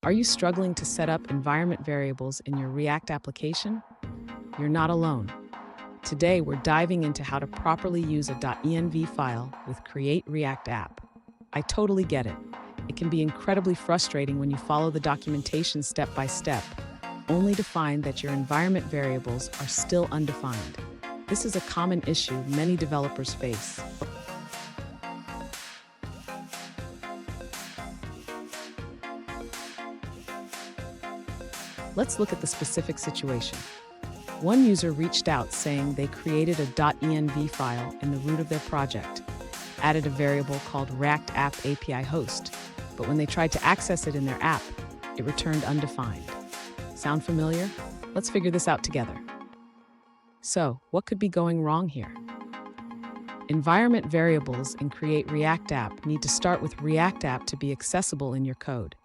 Are you struggling to set up environment variables in your React application? You're not alone. Today, we're diving into how to properly use a .env file with Create React App. I totally get it. It can be incredibly frustrating when you follow the documentation step by step, only to find that your environment variables are still undefined. This is a common issue many developers face. Let's look at the specific situation. One user reached out saying they created a .env file in the root of their project, added a variable called React App API host, but when they tried to access it in their app, it returned undefined. Sound familiar? Let's figure this out together. So, what could be going wrong here? Environment variables in Create React App need to start with React App to be accessible in your code.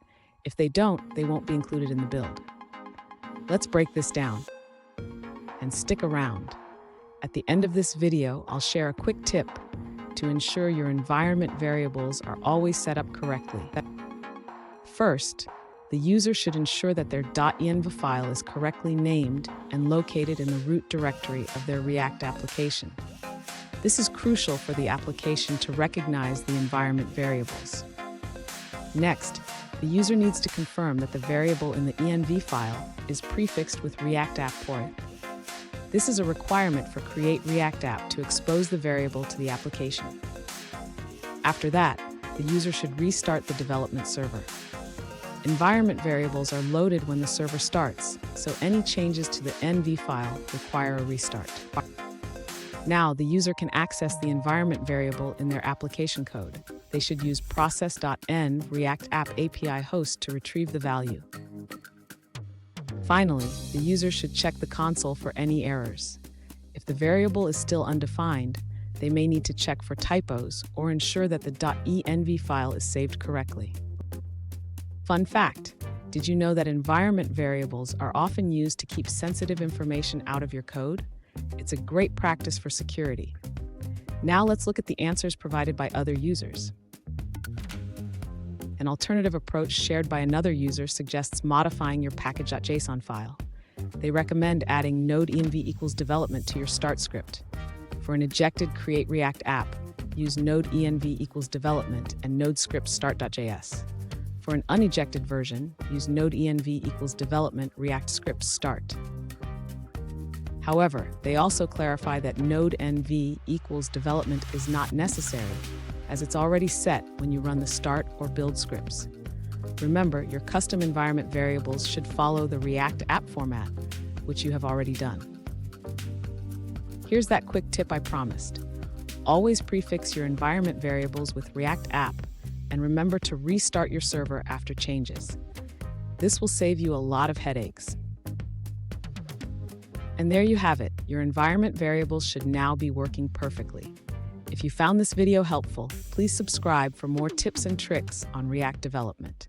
If they don't, they won't be included in the build. Let's break this down. And stick around. At the end of this video, I'll share a quick tip to ensure your environment variables are always set up correctly. First, the user should ensure that their .env file is correctly named and located in the root directory of their React application. This is crucial for the application to recognize the environment variables. Next, the user needs to confirm that the variable in the env file is prefixed with React App port. This is a requirement for Create React App to expose the variable to the application. After that, the user should restart the development server. Environment variables are loaded when the server starts, so any changes to the env file require a restart. Now, the user can access the environment variable in their application code. They should use process.env React App API host to retrieve the value. Finally, the user should check the console for any errors. If the variable is still undefined, they may need to check for typos or ensure that the .env file is saved correctly. Fun fact, did you know that environment variables are often used to keep sensitive information out of your code? It's a great practice for security. Now let's look at the answers provided by other users. An alternative approach shared by another user suggests modifying your package.json file. They recommend adding node-env equals development to your start script. For an ejected Create React app, use node-env equals development and node script start.js. For an unejected version, use node-env equals development React script start. However, they also clarify that node-env equals development is not necessary, as it's already set when you run the start or build scripts. Remember, your custom environment variables should follow the React app format, which you have already done. Here's that quick tip I promised. Always prefix your environment variables with React app, and remember to restart your server after changes. This will save you a lot of headaches. And there you have it. Your environment variables should now be working perfectly. If you found this video helpful, please subscribe for more tips and tricks on React development.